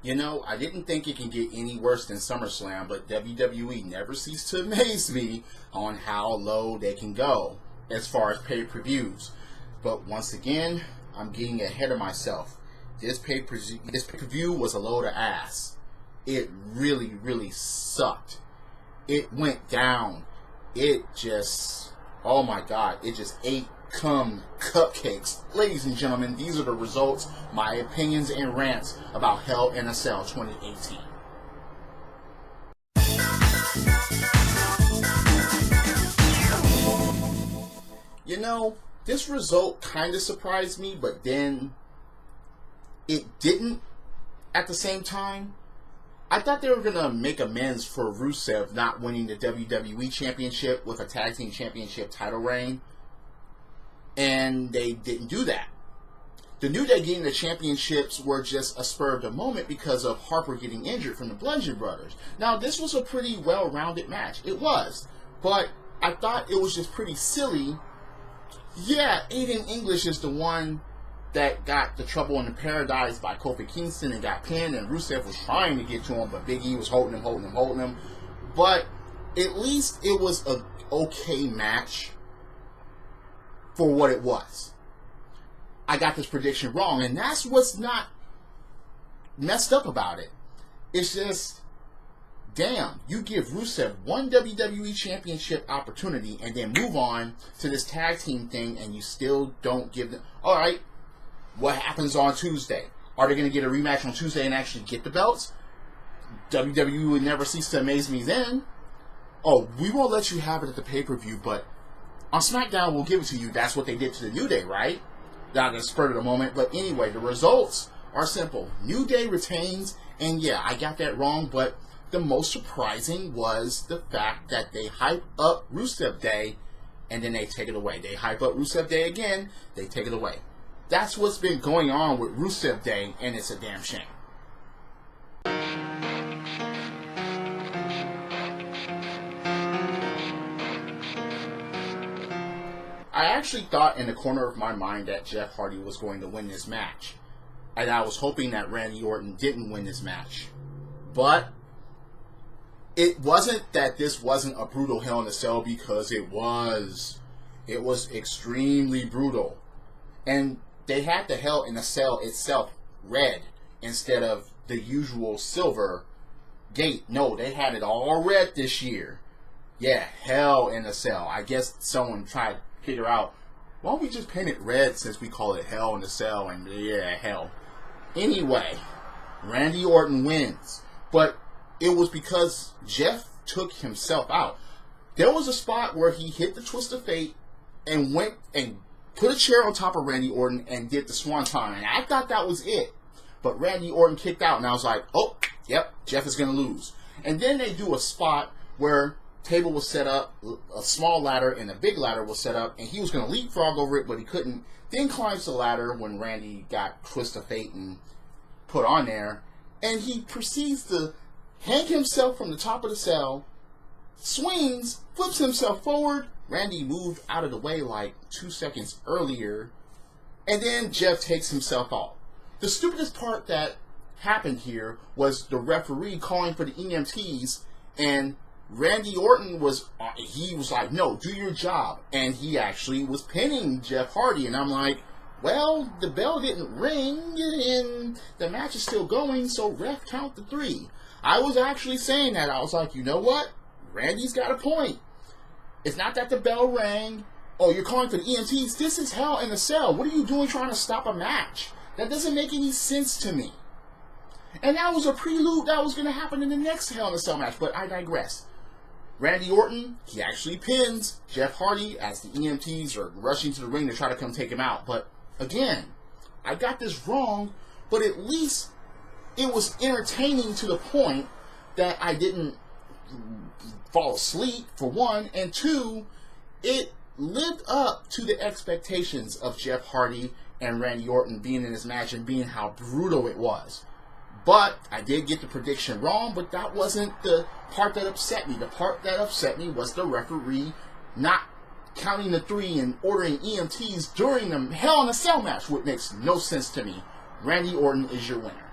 You know, I didn't think it can get any worse than SummerSlam, but WWE never ceased to amaze me on how low they can go as far as pay-per-views. But once again, I'm getting ahead of myself. This pay-per-view was a load of ass. It really, really sucked. It went down. It just, oh my God, it just ate cum cupcakes. Ladies and gentlemen, these are the results, my opinions and rants about Hell in a Cell 2018. You know, this result kind of surprised me, but then it didn't at the same time. I thought they were going to make amends for Rusev not winning the WWE Championship with a Tag Team Championship title reign. And they didn't do that. The New Day getting the championships were just a spur of the moment because of Harper getting injured from the Bludgeon Brothers. Now, this was a pretty well-rounded match. It was. But I thought it was just pretty silly. Yeah, Aiden English is the one that got the Trouble in the Paradise by Kofi Kingston and got pinned, and Rusev was trying to get to him, but Big E was holding him. But at least it was an okay match for what it was. I got this prediction wrong, and that's what's not messed up about it. It's just, damn, you give Rusev one WWE Championship opportunity and then move on to this tag team thing, and you still don't give them. All right, what happens on Tuesday? Are they going to get a rematch on Tuesday and actually get the belts? WWE would never cease to amaze me then. Oh, we won't let you have it at the pay-per-view, but on SmackDown, we'll give it to you. That's what they did to the New Day, right? Not the spur of the moment. But anyway, the results are simple. New Day retains, and yeah, I got that wrong, but the most surprising was the fact that they hype up Rusev Day, and then they take it away. They hype up Rusev Day again, they take it away. That's what's been going on with Rusev Day, and it's a damn shame. I actually thought in the corner of my mind that Jeff Hardy was going to win this match. And I was hoping that Randy Orton didn't win this match. But it wasn't that this wasn't a brutal Hell in a Cell, because it was. It was extremely brutal. And they had the Hell in a Cell itself red instead of the usual silver gate. No, they had it all red this year. Yeah, Hell in a Cell. I guess someone tried figure out, why don't we just paint it red since we call it Hell in a Cell, and yeah, hell. Anyway, Randy Orton wins, but it was because Jeff took himself out. There was a spot where he hit the Twist of Fate and went and put a chair on top of Randy Orton and did the Swanton, and I thought that was it. But Randy Orton kicked out, and I was like, oh, yep, Jeff is going to lose. And then they do a spot where table was set up, a small ladder and a big ladder was set up, and he was going to leapfrog over it, but he couldn't. Then climbs the ladder when Randy got Twist of Fate and put on there, and he proceeds to hang himself from the top of the cell, swings, flips himself forward. Randy moved out of the way like 2 seconds earlier, and then Jeff takes himself off. The stupidest part that happened here was the referee calling for the EMTs, and Randy Orton was like, no, do your job. And he actually was pinning Jeff Hardy. And I'm like, well, the bell didn't ring and the match is still going, so ref, count the 3. I was actually saying that. I was like, you know what? Randy's got a point. It's not that the bell rang. Oh, you're calling for the EMTs? This is Hell in a Cell. What are you doing trying to stop a match? That doesn't make any sense to me. And that was a prelude that was going to happen in the next Hell in a Cell match, but I digress. Randy Orton, he actually pins Jeff Hardy as the EMTs are rushing to the ring to try to come take him out. But again, I got this wrong, but at least it was entertaining to the point that I didn't fall asleep, for one, and two, it lived up to the expectations of Jeff Hardy and Randy Orton being in this match and being how brutal it was. But I did get the prediction wrong, but that wasn't the part that upset me. The part that upset me was the referee not counting the 3 and ordering EMTs during the Hell in a Cell match, which makes no sense to me. Randy Orton is your winner.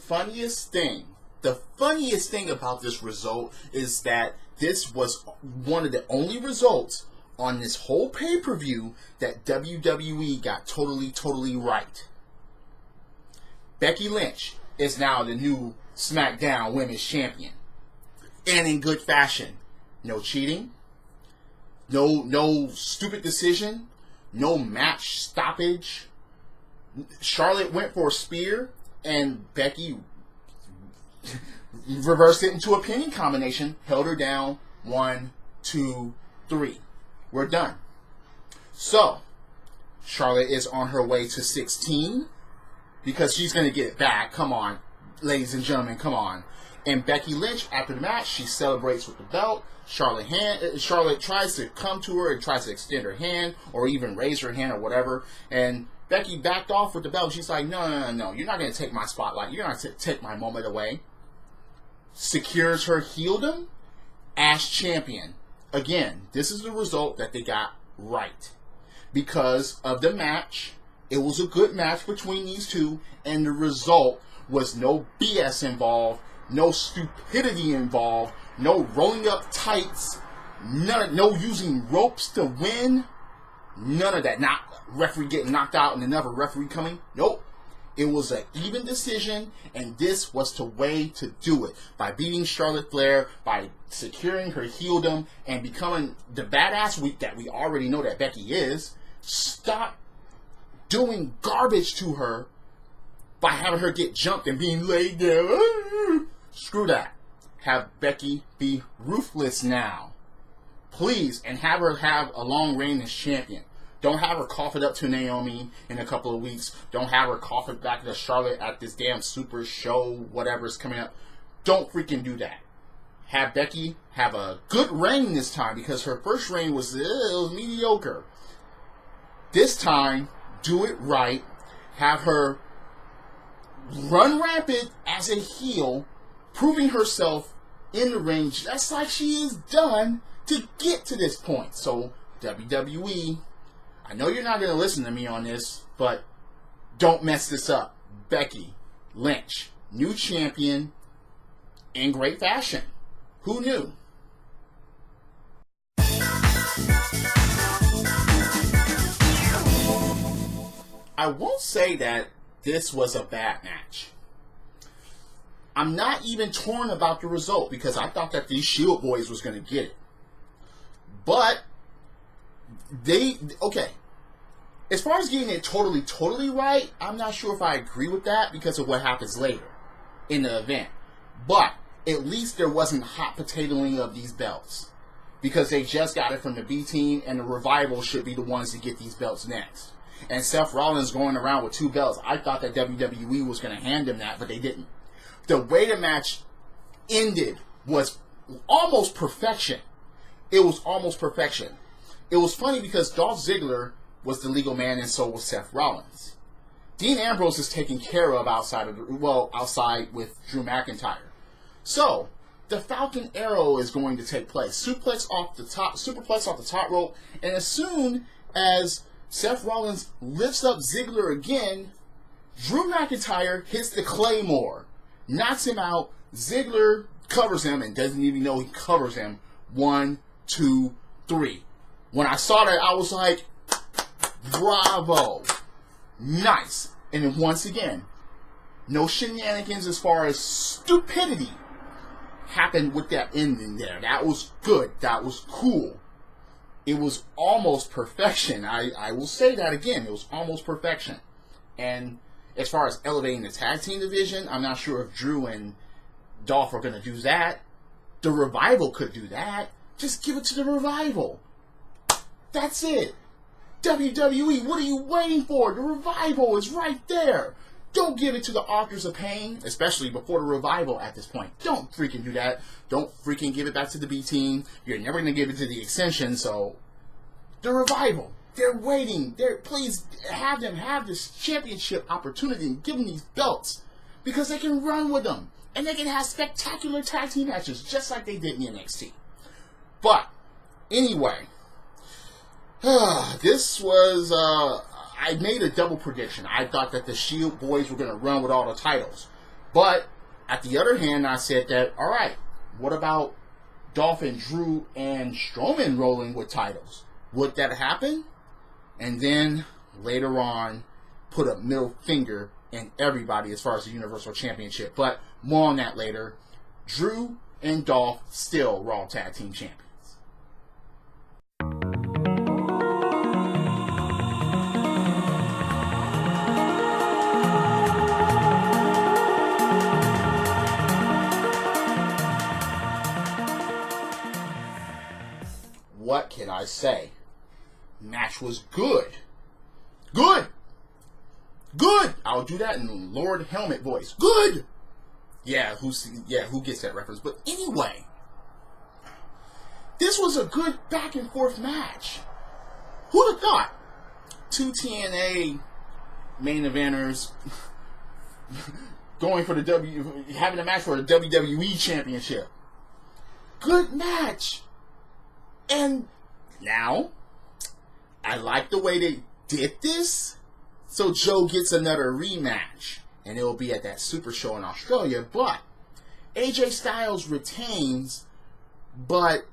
funniest thing about this result is that this was one of the only results on this whole pay-per-view that WWE got totally right. Becky Lynch is now the new SmackDown Women's Champion. And in good fashion. No cheating. No stupid decision. No match stoppage. Charlotte went for a spear, and Becky reversed it into a pinning combination, held her down, 1, 2, 3. We're done. So, Charlotte is on her way to 16, because she's going to get it back. Come on, ladies and gentlemen, come on. And Becky Lynch, after the match, she celebrates with the belt. Charlotte tries to come to her and tries to extend her hand, or even raise her hand or whatever, and Becky backed off with the belt. She's like, no, you're not going to take my spotlight. You're not going to take my moment away. Secures her heeldom as champion. Again, this is the result that they got right. Because of the match, it was a good match between these two, and the result was no BS involved, no stupidity involved, no rolling up tights, no using ropes to win, none of that. Not referee getting knocked out and another referee coming. Nope. It was an even decision, and this was the way to do it. By beating Charlotte Flair, by securing her heeldom, and becoming the badass that we already know that Becky is. Stop doing garbage to her by having her get jumped and being laid down. Screw that. Have Becky be ruthless now. Please, and have her have a long reign as champion. Don't have her cough it up to Naomi in a couple of weeks. Don't have her cough it back to Charlotte at this damn super show, whatever's coming up. Don't freaking do that. Have Becky have a good reign this time, because her first reign was mediocre. This time, do it right. Have her run rampant as a heel, proving herself in the ring just like she is done to get to this point. So, WWE, I know you're not going to listen to me on this, but don't mess this up. Becky Lynch, new champion, in great fashion. Who knew? I won't say that this was a bad match. I'm not even torn about the result, because I thought that these Shield boys was going to get it. But okay. As far as getting it totally right, I'm not sure if I agree with that because of what happens later in the event. But at least there wasn't hot potatoing of these belts, because they just got it from the B team, and the Revival should be the ones to get these belts next. And Seth Rollins going around with 2 belts. I thought that WWE was going to hand him that, but they didn't. The way the match ended was almost perfection. It was almost perfection. It was funny because Dolph Ziggler was the legal man, and so was Seth Rollins. Dean Ambrose is taken care of outside with Drew McIntyre. So the Falcon Arrow is going to take place. Superplex off the top rope, and as soon as Seth Rollins lifts up Ziggler again, Drew McIntyre hits the Claymore, knocks him out. Ziggler covers him and doesn't even know he covers him. 1, 2, 3. When I saw that, I was like, bravo. Nice. And then once again, no shenanigans as far as stupidity happened with that ending there. That was good. That was cool. It was almost perfection. I will say that again. It was almost perfection. And as far as elevating the tag team division, I'm not sure if Drew and Dolph are going to do that. The Revival could do that. Just give it to the Revival. That's it. WWE, what are you waiting for? The Revival is right there. Don't give it to the Authors of Pain, especially before the Revival at this point. Don't freaking do that. Don't freaking give it back to the B team. You're never going to give it to the Ascension, so the Revival. They're waiting. Please have them have this championship opportunity and give them these belts, because they can run with them. And they can have spectacular tag team matches just like they did in NXT. But, anyway, this was, I made a double prediction. I thought that the Shield boys were going to run with all the titles. But at the other hand, I said that, all right, what about Dolph and Drew and Strowman rolling with titles? Would that happen? And then later on, put a middle finger in everybody as far as the Universal Championship. But more on that later. Drew and Dolph still Raw Tag Team Champions. What can I say? Match was good. Good! Good! I'll do that in Lord Helmet voice. Good! Yeah, who gets that reference? But anyway, this was a good back and forth match. Who'd have thought? Two TNA main eventers going for having a match for the WWE Championship. Good match. And now, I like the way they did this. So Joe gets another rematch. And it will be at that Super Show in Australia. But AJ Styles retains. But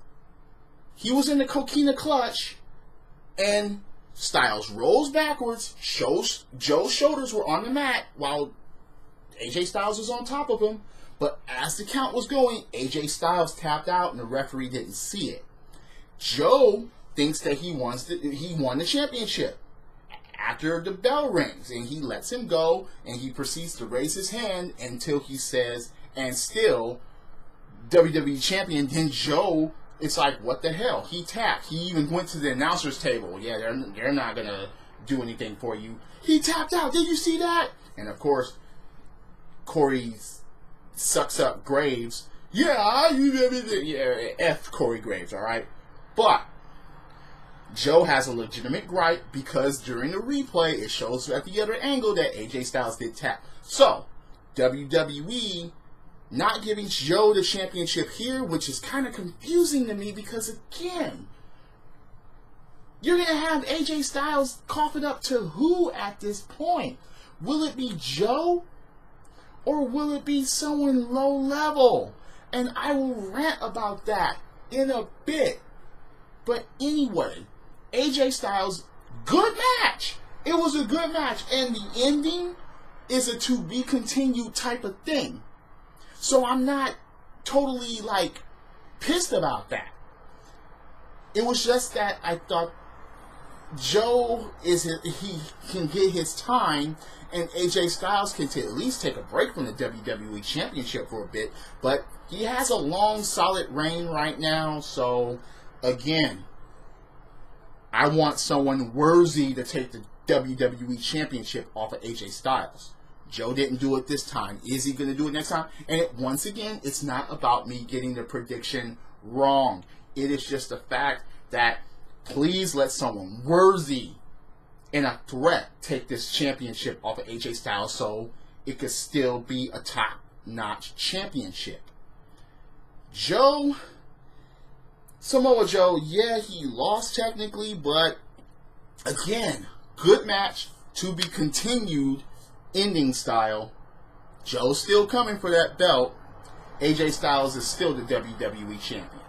he was in the coquina clutch. And Styles rolls backwards. Joe's shoulders were on the mat while AJ Styles was on top of him. But as the count was going, AJ Styles tapped out and the referee didn't see it. Joe thinks that he won the championship after the bell rings, and he lets him go, and he proceeds to raise his hand until he says, and still WWE champion. Then Joe, it's like, what the hell? He tapped. He even went to the announcer's table. Yeah, they're not gonna do anything for you. He tapped out. Did you see that? And of course, Corey sucks up Graves. Yeah, F Corey Graves, all right. But Joe has a legitimate gripe because during the replay, it shows at the other angle that AJ Styles did tap. So, WWE not giving Joe the championship here, which is kind of confusing to me because, again, you're going to have AJ Styles coughing up to who at this point? Will it be Joe? Or will it be someone low level? And I will rant about that in a bit. But anyway, AJ Styles, good match. It was a good match. And the ending is a to be continued type of thing. So I'm not totally, pissed about that. It was just that I thought Joe he can get his time, and AJ Styles can at least take a break from the WWE Championship for a bit. But he has a long, solid reign right now. So, again, I want someone worthy to take the WWE Championship off of AJ Styles. Joe didn't do it this time. Is he going to do it next time? And once again, it's not about me getting the prediction wrong. It is just the fact that please let someone worthy and a threat take this championship off of AJ Styles so it could still be a top-notch championship. Joe, Samoa Joe, yeah, he lost technically, but again, good match to be continued, ending style. Joe's still coming for that belt. AJ Styles is still the WWE champion.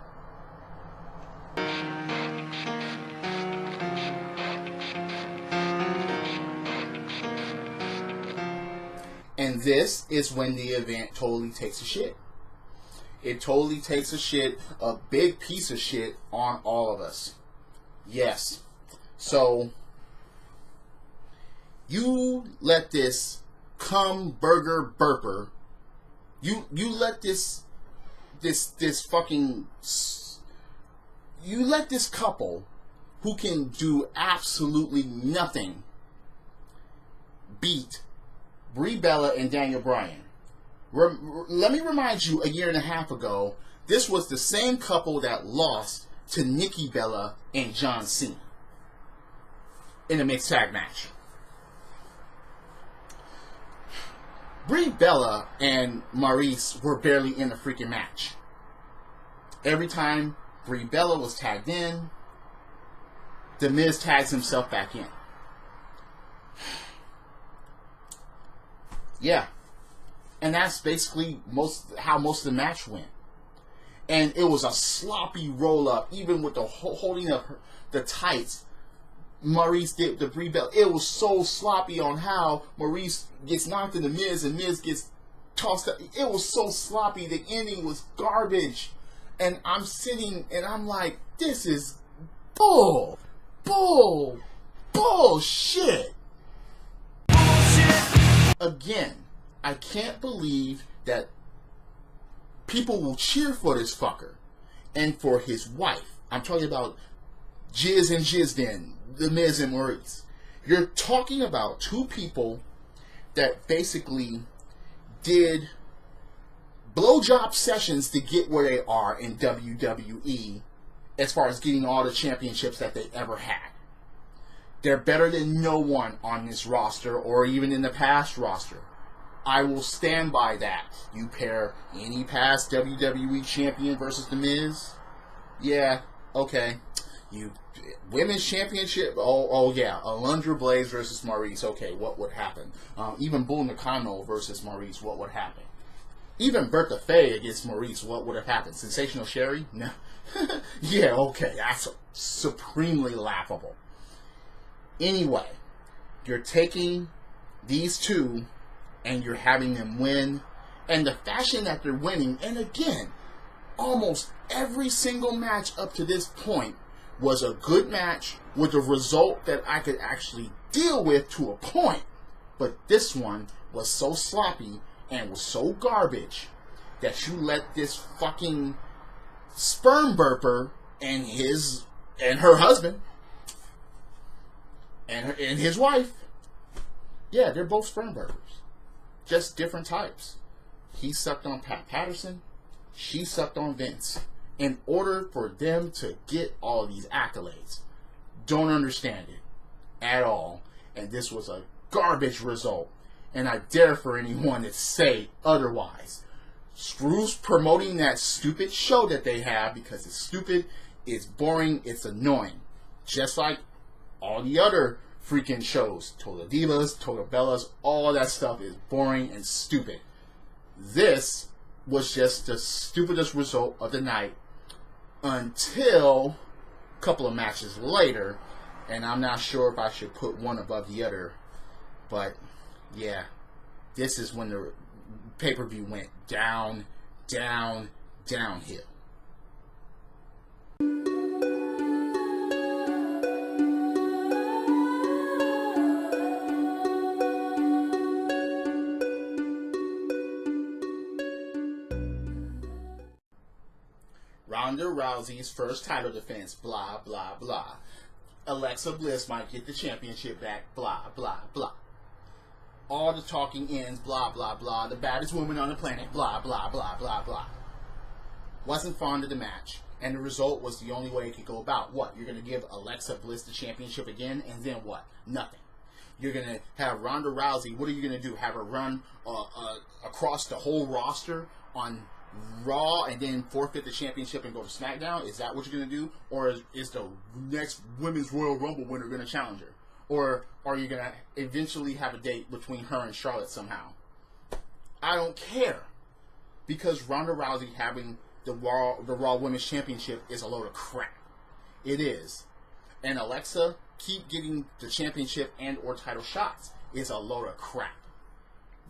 And this is when the event totally takes a shit. It totally takes a shit, a big piece of shit on all of us. Yes. So, you let this cum burger burper, you let this couple who can do absolutely nothing beat Brie Bella and Daniel Bryan. Let me remind you, a year and a half ago, this was the same couple that lost to Nikki Bella and John Cena in a mixed tag match. Brie Bella and Maurice were barely in the freaking match. Every time Brie Bella was tagged in, The Miz tags himself back in. Yeah. And that's basically how most of the match went. And it was a sloppy roll up, even with the holding of the tights. Maurice did the Brie Bell. It was so sloppy on how Maurice gets knocked in the Miz and Miz gets tossed up. It was so sloppy. The ending was garbage. And I'm sitting and I'm like, this is bullshit. Again, I can't believe that people will cheer for this fucker and for his wife. I'm talking about Jizz and Jizzden, The Miz and Maurice. You're talking about two people that basically did blowjob sessions to get where they are in WWE as far as getting all the championships that they ever had. They're better than no one on this roster or even in the past roster. I will stand by that. You pair any past WWE champion versus The Miz? Yeah, okay. You women's championship? Oh yeah. Alundra Blaze versus Maurice. Okay, what would happen? Even Bull Nakano versus Maurice. What would happen? Even Bertha Faye against Maurice. What would have happened? Sensational Sherry? No. Yeah, okay. That's supremely laughable. Anyway, you're taking these two and you're having them win, and the fashion that they're winning, and again, almost every single match up to this point was a good match with a result that I could actually deal with to a point. But this one was so sloppy and was so garbage that you let this fucking sperm burper and her husband and his wife, yeah, they're both sperm burpers. Just different types. He sucked on Pat Patterson. She sucked on Vince. In order for them to get all these accolades. Don't understand it at all. And this was a garbage result. And I dare for anyone to say otherwise. Screws promoting that stupid show that they have because it's stupid, it's boring, it's annoying. Just like all the other freaking shows. Total Divas, Total Bellas, all that stuff is boring and stupid. This was just the stupidest result of the night until a couple of matches later, and I'm not sure if I should put one above the other, but yeah, this is when the pay-per-view went downhill. Ronda Rousey's first title defense, blah, blah, blah. Alexa Bliss might get the championship back, blah, blah, blah. All the talking ends, blah, blah, blah. The baddest woman on the planet, blah, blah, blah, blah, blah. Wasn't fond of the match. And the result was the only way it could go about. What? You're going to give Alexa Bliss the championship again, and then what? Nothing. You're going to have Ronda Rousey, what are you going to do? Have her run across the whole roster on Raw and then forfeit the championship and go to SmackDown? Is that what you're going to do? Or is the next Women's Royal Rumble winner going to challenge her? Or are you going to eventually have a date between her and Charlotte somehow? I don't care. Because Ronda Rousey having the Raw Women's Championship is a load of crap. It is. And Alexa keep getting the championship and or title shots is a load of crap.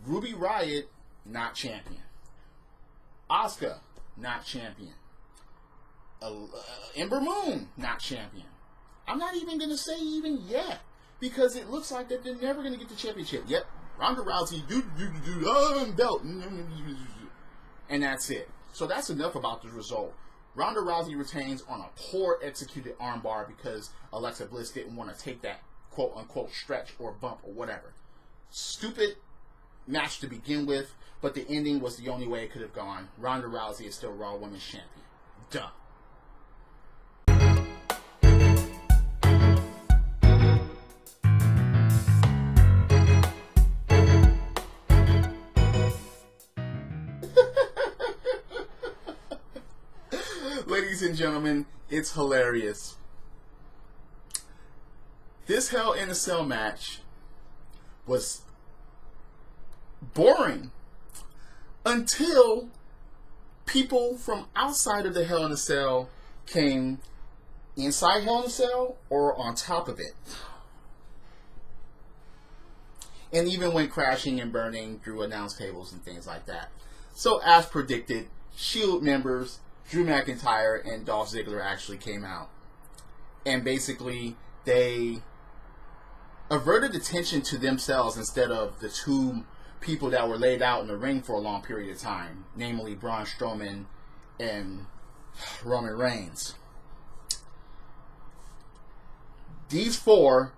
Ruby Riott, not champion. Asuka, not champion. Ember Moon, not champion. I'm not even going to say even yet, because it looks like that they're never going to get the championship. Yep, Ronda Rousey, belt. And that's it. So that's enough about the result. Ronda Rousey retains on a poor executed armbar because Alexa Bliss didn't want to take that quote-unquote stretch or bump or whatever. Stupid match to begin with, but the ending was the only way it could have gone. Ronda Rousey is still Raw Women's Champion. Duh. Ladies and gentlemen, it's hilarious. This Hell in a Cell match was boring. until people from outside of the Hell in a Cell came inside Hell in a Cell or on top of it. And even went crashing and burning through announce tables and things like that. So as predicted, Shield members Drew McIntyre and Dolph Ziggler actually came out. And basically they averted attention to themselves instead of the two people that were laid out in the ring for a long period of time, namely Braun Strowman and Roman Reigns. These four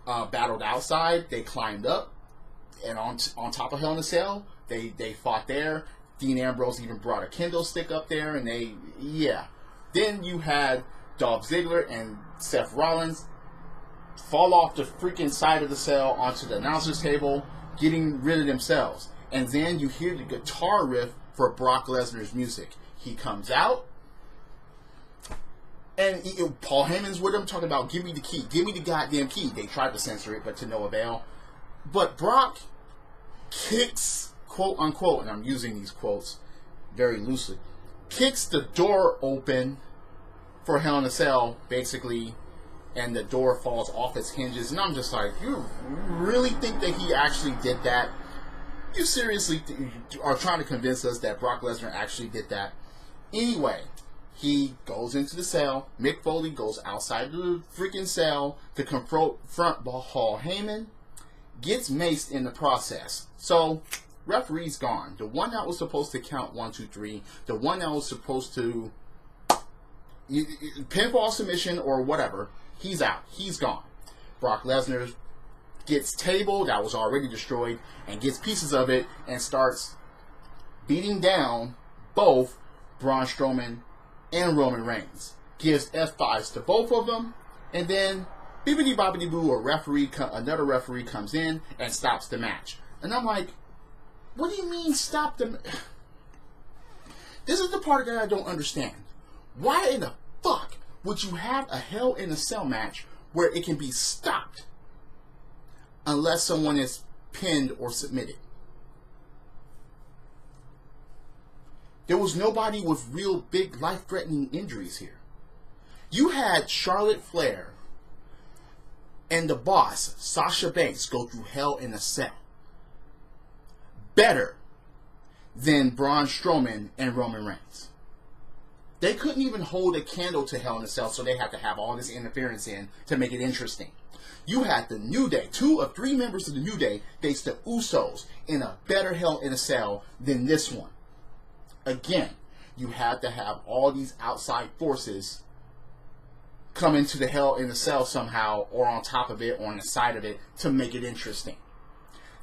battled outside. They climbed up, and on top of Hell in a Cell, they fought there. Dean Ambrose even brought a kendo stick up there, and Then you had Dolph Ziggler and Seth Rollins fall off the freaking side of the cell onto the announcer's table, getting rid of themselves. And then you hear the guitar riff for Brock Lesnar's music. He comes out, and Paul Heyman's with him talking about, give me the key, give me the goddamn key. They tried to censor it, but to no avail. But Brock kicks, quote unquote, and I'm using these quotes very loosely, kicks the door open for Hell in a Cell, basically, and the door falls off its hinges. And I'm just like, you really think that he actually did that? You seriously are trying to convince us that Brock Lesnar actually did that? Anyway, he goes into the cell. Mick Foley goes outside the freaking cell to confront Paul Heyman. Gets maced in the process. So, referee's gone. The one that was supposed to count 1, 2, 3. The one that was supposed to pinfall submission or whatever. He's out. He's gone. Brock Lesnar gets table that was already destroyed and gets pieces of it and starts beating down both Braun Strowman and Roman Reigns. Gives F5s to both of them, and then bibbidi bobbidi boo, another referee comes in and stops the match. And I'm like, what do you mean stop the match? This is the part that I don't understand. Why in the fuck would you have a Hell in a Cell match where it can be stopped unless someone is pinned or submitted? There was nobody with real big life-threatening injuries here. You had Charlotte Flair and the boss, Sasha Banks, go through Hell in a Cell better than Braun Strowman and Roman Reigns. They couldn't even hold a candle to Hell in a Cell, so they had to have all this interference in to make it interesting. You had the New Day, 2 of 3 members of the New Day face the Usos in a better Hell in a Cell than this one. Again, you had to have all these outside forces come into the Hell in a Cell somehow, or on top of it, or on the side of it, to make it interesting.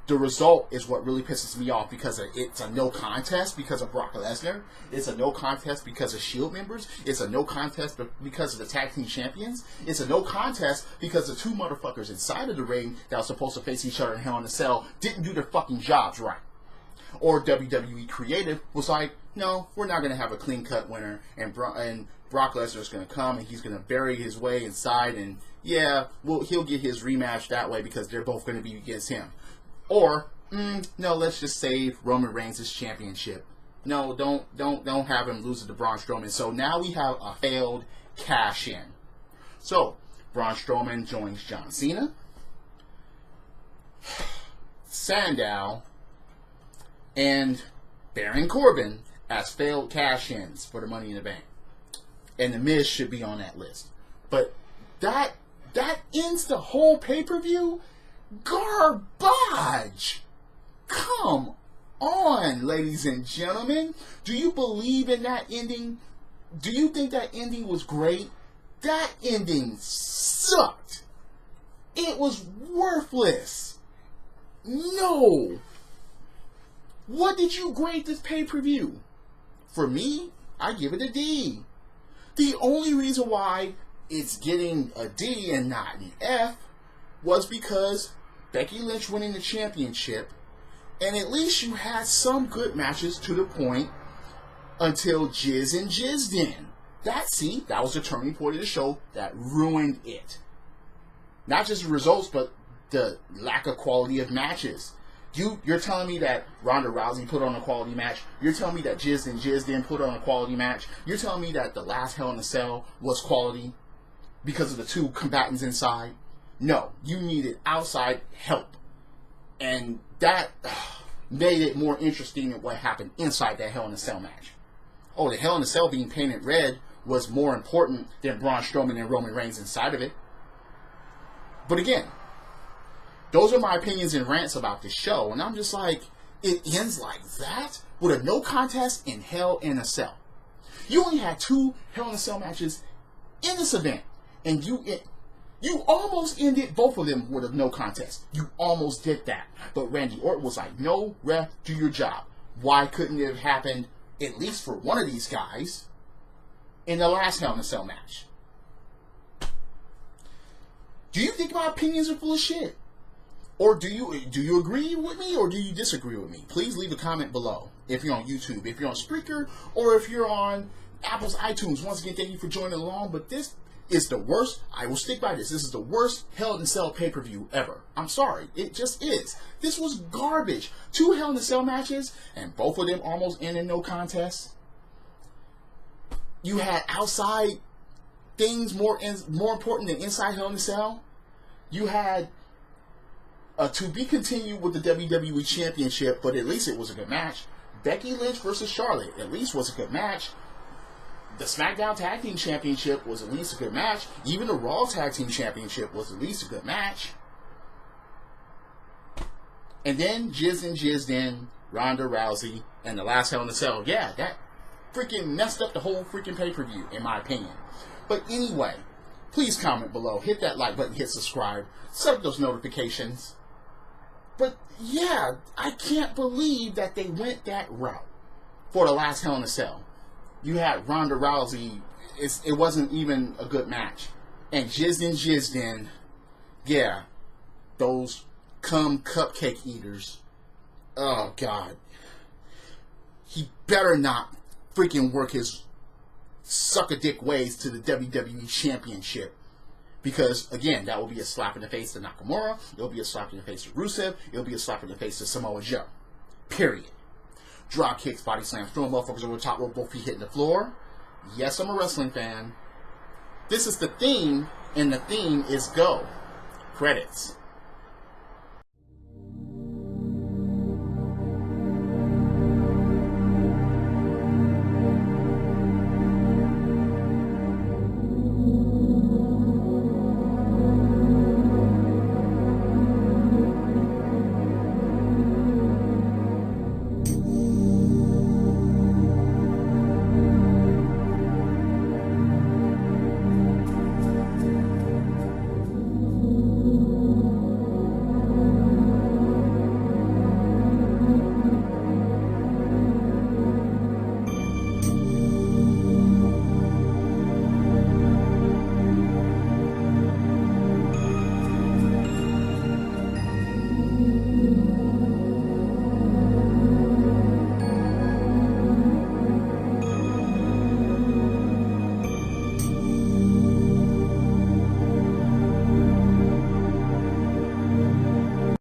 The result is what really pisses me off, because it's a no contest because of Brock Lesnar. It's a no contest because of Shield members. It's a no contest because of the tag team champions. It's a no contest because the 2 motherfuckers inside of the ring that were supposed to face each other in Hell in a Cell didn't do their fucking jobs right. Or WWE Creative was like, no, we're not going to have a clean-cut winner, and Brock Lesnar's going to come and he's going to bury his way inside, and he'll get his rematch that way because they're both going to be against him. Or, no, let's just save Roman Reigns' championship. No, don't have him lose it to Braun Strowman. So now we have a failed cash-in. So, Braun Strowman joins John Cena, Sandow, and Baron Corbin as failed cash-ins for the Money in the Bank. And The Miz should be on that list. But that ends the whole pay-per-view? Garbage! Come on, ladies and gentlemen. Do you believe in that ending? Do you think that ending was great? That ending sucked. It was worthless. No. What did you grade this pay-per-view? For me, I give it a D. The only reason why it's getting a D and not an F was because Becky Lynch winning the championship, and at least you had some good matches to the point until Jizz and Jizzed in. That was the turning point of the show that ruined it. Not just the results, but the lack of quality of matches. You're telling me that Ronda Rousey put on a quality match? You're telling me that Jizz put on a quality match? You're telling me that the last Hell in a Cell was quality because of the two combatants inside? No, you needed outside help. And that made it more interesting than what happened inside that Hell in a Cell match. Oh, the Hell in a Cell being painted red was more important than Braun Strowman and Roman Reigns inside of it. But again, those are my opinions and rants about this show. And I'm just like, it ends like that? With a no contest in Hell in a Cell. You only had 2 Hell in a Cell matches in this event. And you almost ended both of them with a no contest. You almost did that. But Randy Orton was like, no, ref, do your job. Why couldn't it have happened, at least for one of these guys, in the last Hell in a Cell match? Do you think my opinions are full of shit? Or do you agree with me, or do you disagree with me? Please leave a comment below. If you're on YouTube, if you're on Spreaker, or if you're on Apple's iTunes. Once again, thank you for joining along. But this is the worst. I will stick by this. This is the worst Hell in a Cell pay-per-view ever. I'm sorry. It just is. This was garbage. 2 Hell in a Cell matches, and both of them almost ended no contest. You had outside things more important than inside Hell in a Cell. You had to be continued with the WWE Championship, but at least it was a good match. Becky Lynch versus Charlotte, at least was a good match. The SmackDown Tag Team Championship was at least a good match. Even the Raw Tag Team Championship was at least a good match. And then Jizzed in Ronda Rousey and the last Hell in a Cell. Yeah, that freaking messed up the whole freaking pay-per-view, in my opinion. But anyway, please comment below. Hit that like button, hit subscribe. Set up those notifications. But yeah, I can't believe that they went that route for the last Hell in a Cell. You had Ronda Rousey. It wasn't even a good match. And Jizzed in. Yeah, those cupcake eaters. Oh, God. He better not freaking work his sucker dick ways to the WWE Championship. Because, again, that will be a slap in the face to Nakamura. It'll be a slap in the face to Rusev. It'll be a slap in the face to Samoa Joe. Period. Drop kicks, body slams, throwing motherfuckers over the top rope, both feet hitting the floor. Yes, I'm a wrestling fan. This is the theme, and the theme is go. Credits.